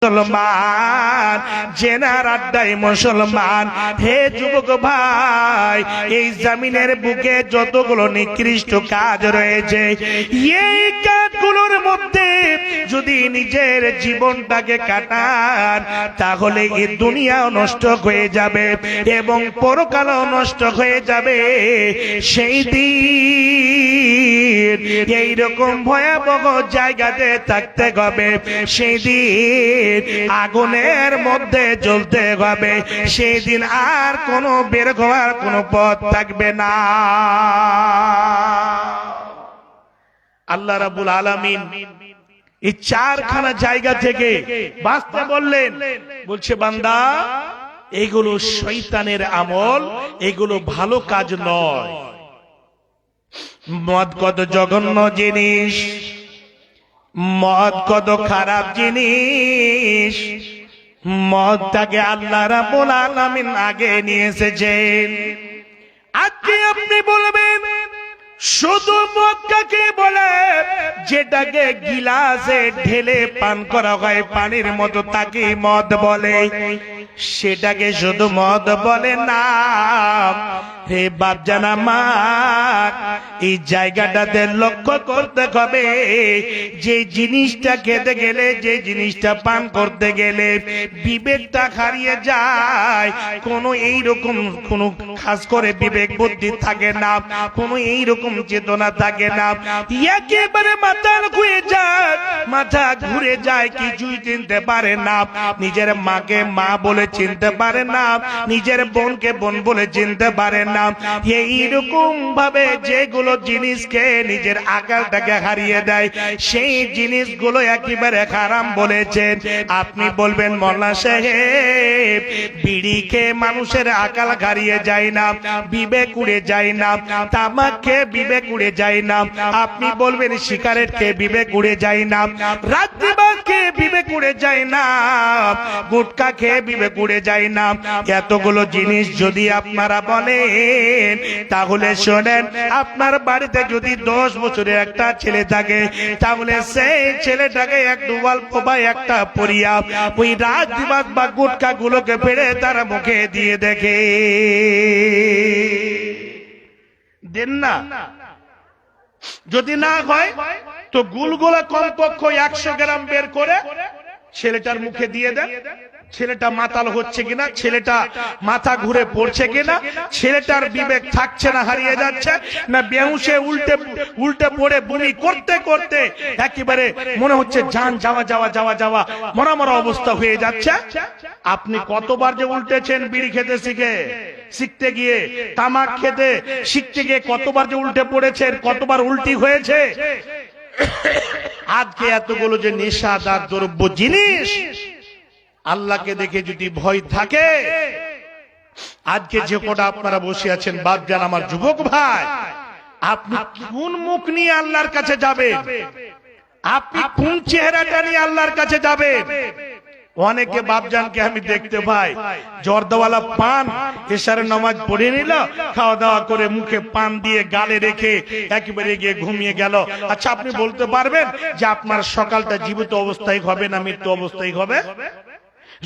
মুসলমান, জেনার আড্ডায় মুসলমান। হে যুবক ভাই, এই জমিনের বুকে যতগুলো নিকৃষ্ট কাজ রয়েছে, এই কাজগুলোর মধ্যে যদি নিজের জীবনটাকে কাটান, তাহলে এই দুনিয়াও নষ্ট হয়ে যাবে এবং পরকালও নষ্ট হয়ে যাবে। সেই দিন এইরকম ভয়াবহ জায়গাতে থাকতে হবে, সেই দিন আগুনের মধ্যে জ্বলতে হবে, সেই দিন আর কোনো বের হওয়ার কোনো পথ থাকবে না। আল্লাহ রাব্বুল আলামিন এই চারখানা জায়গা থেকে বাঁচতে বললেন। বলছে, বান্দা, এগুলো শয়তানের আমল, এগুলো ভালো কাজ নয়। মদ কত জঘন্য জিনিস, মদ কত খারাপ জিনিস। মদটাকে আল্লাহ রাব্বুল আলামিন আগে নিয়ে এসেছেন। আজকে আপনি বলবেন শুধু মদ কাকে বলে? যেটাকে গিলাসে ঢেলে পান করা হয় পানির মতো, তাকে মদ বলে। সেটাকে শুধু মদ বলে না। হে বাপজান আমার, এই জায়গাটাতে লক্ষ্য করতে হবে, যে জিনিসটা খেতে গেলে, যে জিনিসটা পান করতে গেলে বিবেকটা হারিয়ে যায়, কোনো এইরকম কোনো খাস করে বিবেক বুদ্ধি থাকে না, কোনো এইরকম চেতনা থাকে না, একেবারে মাথা ঘুরে যায়, মাথা ঘুরে যায়, কিছুই চিনতে পারে না। নিজের মাকে মা বলে চিনতে পারে না, নিজের বোনকে বোন বলে চিনতে পারে না। এইরকম ভাবে যেগুলো জিনিসকে নিজের আকালটাকে হারিয়ে দেয়, সেই জিনিসগুলো একেবারে হারাম বলেছেন। আপনি বলবেন, মোল্লা সাহেব, বিড়ি খেয়ে মানুষের আকাল হারিয়ে যায় না, বিবেক উড়ে যায় না? তামাক খেয়ে বিবেক উড়ে যায় না? আপনি বলবেন, সিগারেট খেয়ে বিবেক উড়ে যায় না? রাত্রিবাস খেয়ে বিবেক উড়ে যায় না? গুটকা খেয়ে বিবেক উড়ে যায় না? এতগুলো জিনিস যদি আপনারা বলেন, তাহলে শোনেন, আপনার বাড়িতে যদি 10 বছরের একটা ছেলে থাকে, তাহলে সেই ছেলেটাকে একটু অল্প বা একটা পরিয়া ওই রাত্রিবাস বা গুটকা গুলোকে ফেড়ে তার মুখে দিয়ে দেখে দেন না। যদি না হয় তো গুলগুলা কমপক্ষে 100 গ্রাম বের করে ছেলেটার মুখে দিয়ে দেন। ছেলেটা মাতাল হচ্ছে কিনা, ছেলেটা মাথা ঘুরে পড়ছে কিনা, ছেলেটার বিবেক থাকছে না, হারিয়ে যাচ্ছে না, বেহুশে উল্টে পড়ে বমি করতে করতে একেবারে মনে হচ্ছে জান যাওয়া যাওয়া যাওয়া যাওয়া মরা মরা অবস্থা হয়ে যাচ্ছে। আপনি কতবার যে উল্টেছেন বিড়ি খেতে শিখতে গিয়ে, তামাক খেতে শিখতে গিয়ে কতবার যে উল্টে পড়েছেন, কতবার উল্টি হয়েছে। আজকে এতগুলো যে নেশাদার দ্রব্য জিনিস, আল্লাহকে দেখে যদি ভয় থাকে, আজকে যে কটা আপনারা বসে আছেন বাপজান আমার যুবক ভাই, আপনি কোন মুখ নিয়ে আল্লাহর কাছে যাবেন? আপনি কোন চেহারাটা নিয়ে আল্লাহর কাছে যাবেন? অনেকে বাপজানকে আমি দেখতে পাই, জর্দাওয়ালা পান এশারের নামাজ পড়ে নিল, খাওয়া দাওয়া করে মুখে পান দিয়ে গালে রেখে একেবারে গিয়ে ঘুমিয়ে গেল। আচ্ছা, আপনি বলতে পারবেন যে আপনার সকালটা জীবিত অবস্থায় হবে না মৃত্যু অবস্থায় হবে?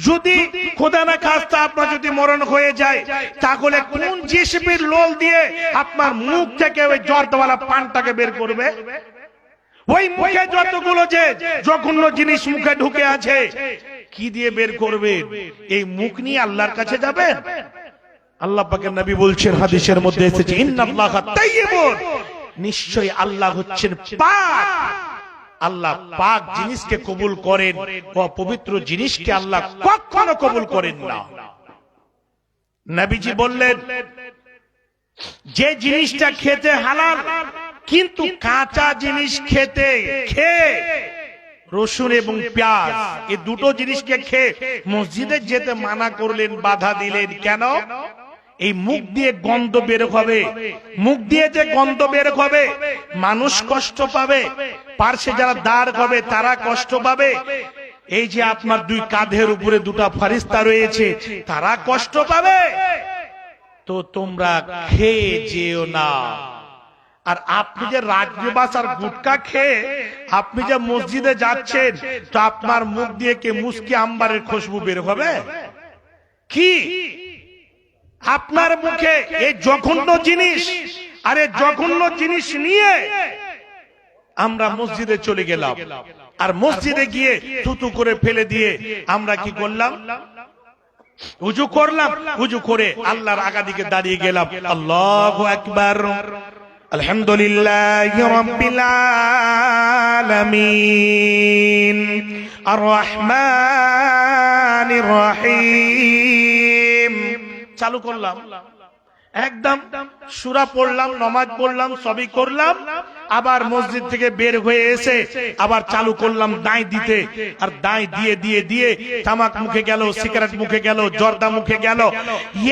যদি খোদা না খাস্তা আপনার যদি মরণ হয়ে যায়, তাহলে কোন জিসিবির লোল দিয়ে আপনার মুখ থেকে ওই জর্দাওয়ালা পানটাকে বের করবে? ওই মুখে যতগুলো যে জঘন্য জিনিস মুখে ঢুকে আছে, কি দিয়ে বের করবে? এই মুখ নিয়ে আল্লাহর কাছে যাবেন? আল্লাহ পাকের নবী বলছেন, হাদিসের মধ্যে এসেছে, ইন্নাল্লাহা তাইয়্যিবুন, নিশ্চয়ই আল্লাহ হচ্ছেন পাক। আল্লাহ পাক জিনিসকে কবুল করেন, অপবিত্র জিনিসকে আল্লাহ কখনো কবুল করেন না। নবীজি বললেন, যে জিনিসটা খেতে হালাল, কিন্তু কাঁচা জিনিস খেয়ে রসুন এবং পেঁয়াজ, এই দুটো জিনিসকে খেয়ে মসজিদে যেতে মানা করলেন, বাধা দিলেন। কেন? এই মুখ দিয়ে গন্ধ বের হবে, মুখ দিয়ে যে গন্ধ বের হবে মানুষ কষ্ট পাবে, পার্শ্বে যারা দাঁড় হবে তারা কষ্ট পাবে, এই যে আপনার দুই কাঁধের উপরে দুটা ফেরেশতা রয়েছে তারা কষ্ট পাবে। তো তোমরা খেয়ে যেও না। আর আপনি যে রাজনিবাস আর গুটকা খেয়ে আপনি যে মসজিদে যাচ্ছেন, তো আপনার মুখ দিয়ে কি মুস্কি আম্বারের খুশবু বের হবে? কি আপনার মুখে এই জঘন্য জিনিস, আরে জঘন্য জিনিস নিয়ে আমরা মসজিদে চলে গেলাম, আর মসজিদে গিয়ে থুতু করে ফেলে দিয়ে আমরা কি করলাম? উজু করলাম, উজু করে আল্লাহর আগা দিকে দাঁড়িয়ে গেলাম, আল্লাহু আকবার, আলহামদুলিল্লাহি রাব্বিল আলামিন, আর রহমানির রহিম চালু করলাম, একদম সূরা পড়লাম, নামাজ পড়লাম, সবই করলাম, আবার মসজিদ থেকে বের হয়ে এসে আবার চালু করলাম দাঁই দিতে, আর দাঁই দিয়ে দিয়ে দিয়ে তামাক মুখে গেল, সিগারেট মুখে গেল, জর্দা মুখে গেল।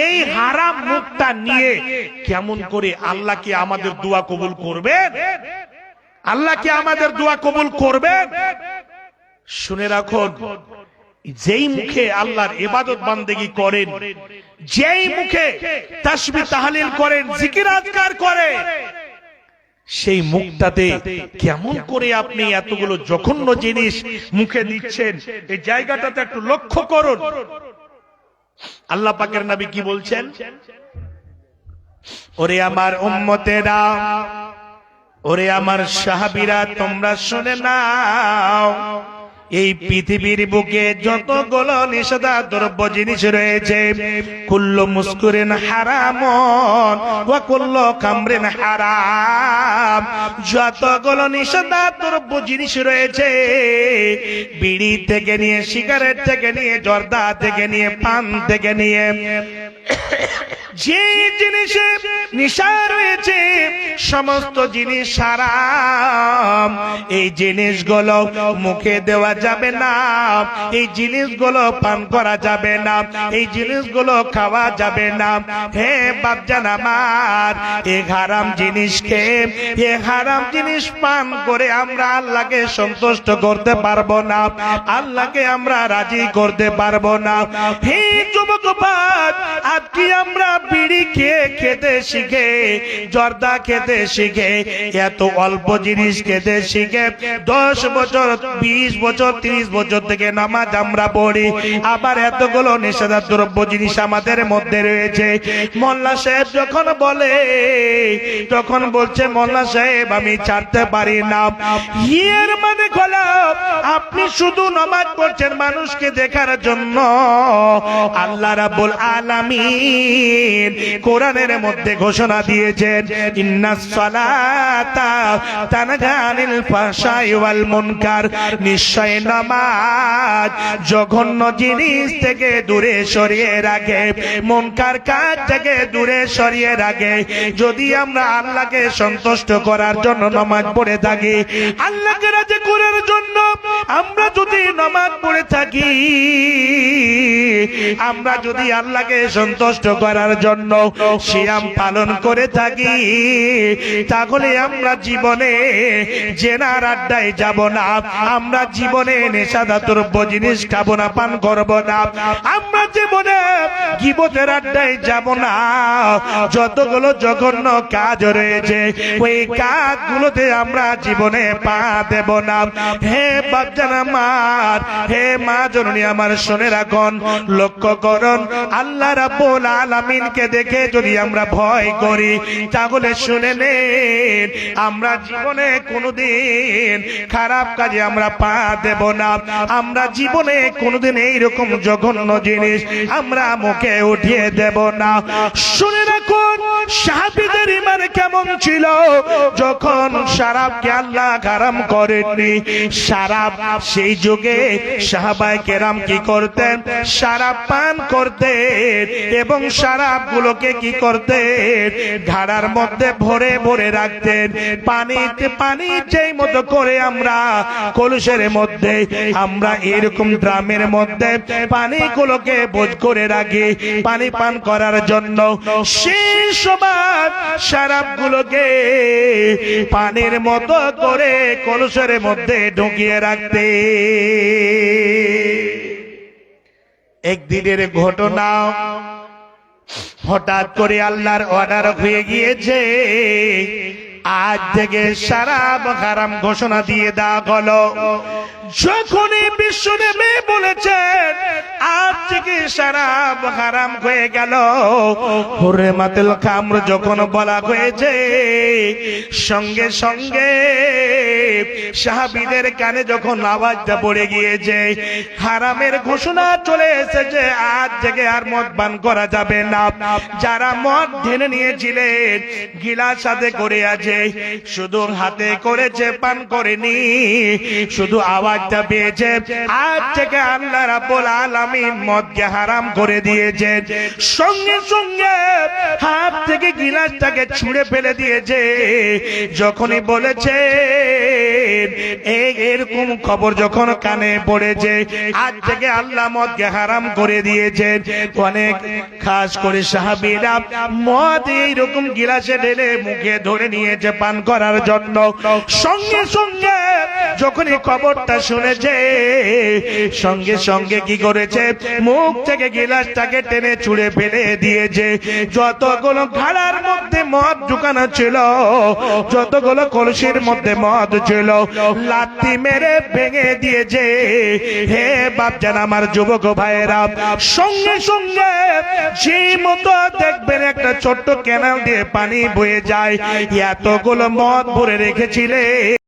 এই হারাম মুখটা নিয়ে কেমন করে আল্লাহ কি আমাদের দোয়া কবুল করবেন? আল্লাহ কি আমাদের দোয়া কবুল করবেন? শুনে রাখুন, যেই মুখে আল্লাহর ইবাদত বান্দেগি করেন, যেই মুখে তাসবিহ তাহলিল করেন, জিকির আজকার করেন, সেই মুখটাতে কেমন করে আপনি এতগুলো জঘন্য জিনিস মুখে দিচ্ছেন, এই জায়গাটাতে একটু লক্ষ্য করুন। আল্লাহ পাকের নবী কি বলছেন? ওরে আমার উম্মতেরা, ওরে আমার সাহাবীরা, তোমরা শুনে নাও, এই পৃথিবীর বুকে যতগুলো নিষেধাজ্ঞ জিনিস রয়েছে, কুল্লু মুস্কুরিন হারামুন ওয়া কুল্লু খামরিন হারাম, যতগুলো নিষেধাজ্ঞ জিনিস রয়েছে, বিড়ি থেকে নিয়ে, সিগারেট থেকে নিয়ে, জর্দা থেকে নিয়ে, পান থেকে নিয়ে, যে জিনিসে নেশা রয়েছে সমস্ত জিনিস হারাম। এই জিনিসগুলো মুখে দেওয়া যাবে না, এই জিনিসগুলো পান করা যাবে না, এই জিনিসগুলো খাওয়া যাবে না। হে বাপজান আমার, এই হারাম জিনিসকে, এই হারাম জিনিস পান করে আমরা আল্লাহকে সন্তুষ্ট করতে পারবো না, আল্লাহকে আমরা রাজি করতে পারবো না। হে যুবক ভাই, আজকে আমরা বিড়ি খেয়ে খেতে শিখে, জর্দা খেতে শিখে, এত অল্প জিনিস খেতে শিখে 10 বছর, 20 বছর, 30 বছর থেকে নামাজ আমরা পড়ি, আবার এতগুলো নিষেধাজ্ঞ জিনিস আমাদের মধ্যে রয়েছে। মোল্লা সাহেব যখন বলে, তখন বলছে মোল্লা সাহেব আমি ছাড়তে পারি না। এর মানে হলো আপনি শুধু নামাজ পড়ছেন মানুষকে দেখার জন্য। আল্লাহ রাব্বুল আলামিন কোরআনের মধ্যে ঘোষণা দিয়েছেন, ইন্নাস সালাতা তানহা আনিল ফাহশাই ওয়াল মুনকার, নিশ্চয় নামাজ জঘন্য জিনিস থেকে দূরে সরিয়ে রাখে, মুনকার কাজ থেকে দূরে সরিয়ে রাখে। যদি আমরা আল্লাহকে সন্তুষ্ট করার জন্য নামাজ পড়ে থাকি, আল্লাহকে রাজি করার জন্য আমরা যদি নামাজ পড়ে থাকি, আমরা যদি আল্লাহকে সন্তুষ্ট করার জন্য সিয়াম পালন করে থাকি, তাহলে আমরা জীবনে জেনার আড্ডায় যাব না, আমরা জীবনে নেশাদাদ্রব্য জিনিস খাবো না, পান করবো না, আমরা জীবনে গীবতের আড্ডায় যাব না। যতগুলো জঘন্য কাজ রয়েছে ওই কাজগুলোতে আমরা জীবনে পা দেব না। হে বাপজান আমার, হে মা জননী আমার, শুনে রাখুন, লক্ষ্য করুন, আল্লাহ রাব্বুল আলামিনকে দেখে যদি আমরা ভয় করি, তাহলে শুনে নেন আমরা জীবনে কোনোদিন খারাপ কাজে আমরা পা দেব না, আমরা জীবনে কোনোদিন এইরকম জঘন্য জিনিস আমরা মুখে উঠিয়ে দেব না। শুনে রাখুন, সাহাবীদের ঈমান কেমন ছিল, যখন শরাবকে আল্লাহ হারাম করেননি, শরাব সেই যুগে সাহাবায়ে কেরাম কি করতেন, শরাব পান করতেন এবং শরাব গুলোকে কি করতেন, ঘাড়ার মধ্যে ভরে ভরে রাখতেন। পানিতে পানি যেই মতো করে আমরা কলসের মধ্যে, আমরা এরকম ড্রামের মধ্যে পানিগুলোকে বোঝ করে রাখি পানি পান করার জন্য, সেই সময় শরাবগুলোকে পানির মতো করে কলসের মধ্যে ঢুকিয়ে রাখতে। একদিনের ঘটনা, হঠাৎ করে আল্লাহর অর্ডার হয়ে গিয়েছে, আজ থেকে শরাব হারাম ঘোষণা দিয়ে দেওয়া হলো। যখনই বিশ্বনবী বলেছেন আজ থেকে শরাব হারাম হয়ে গেল, হুরমাতুল খামর যখন বলা হয়েছে, সঙ্গে সঙ্গে সাহাবীদের কানে যখন আওয়াজটা পড়ে গিয়েছে, হারামের ঘোষণা চলে এসেছে, আজ থেকে আর মদ পান করা যাবে না। যারা মদ ঢেলে নিয়েছিলেন গিলাস সাথে করে আছে, শুধু হাতে করেছে, পান করেনি, শুধু আওয়াজটা পেয়েছে, আজ থেকে আল্লাহ রাব্বুল আলামিন মদকে হারাম করে দিয়েছে। সঙ্গে সঙ্গে হাত থেকে গিলাসটাকে ছুঁড়ে ফেলে দিয়েছে। যখনই বলেছে এরকম খবর যখন কানে পড়েছে, আজ থেকে আল্লাহ মদকে হারাম করে দিয়েছে, অনেক খাস করে সাহাবীরা মদ এইরকম গিলাসে ঢেলে মুখে ধরে নিয়েছে পান করার জন্য। সঙ্গে সঙ্গে যখন এই খবরটা শুনেছে, সঙ্গে সঙ্গে কি করেছে, মুখ থেকে গিলাসটাকে টেনে ছুঁড়ে ফেলে দিয়েছে। যতগুলো ঘাড়ার মধ্যে মদ ঢুকানো ছিল, যতগুলো কলসির মধ্যে মদ ছিল, লাথি মেরে ভেঙে দিয়েছে। হে বাপজান, আমার যুবক ভাইয়েরা, সঙ্গে সঙ্গে যে মতো দেখবেন একটা ছোট্ট ক্যানাল দিয়ে পানি বয়ে যায়, এতগুলো মদ ভরে রেখেছিলে।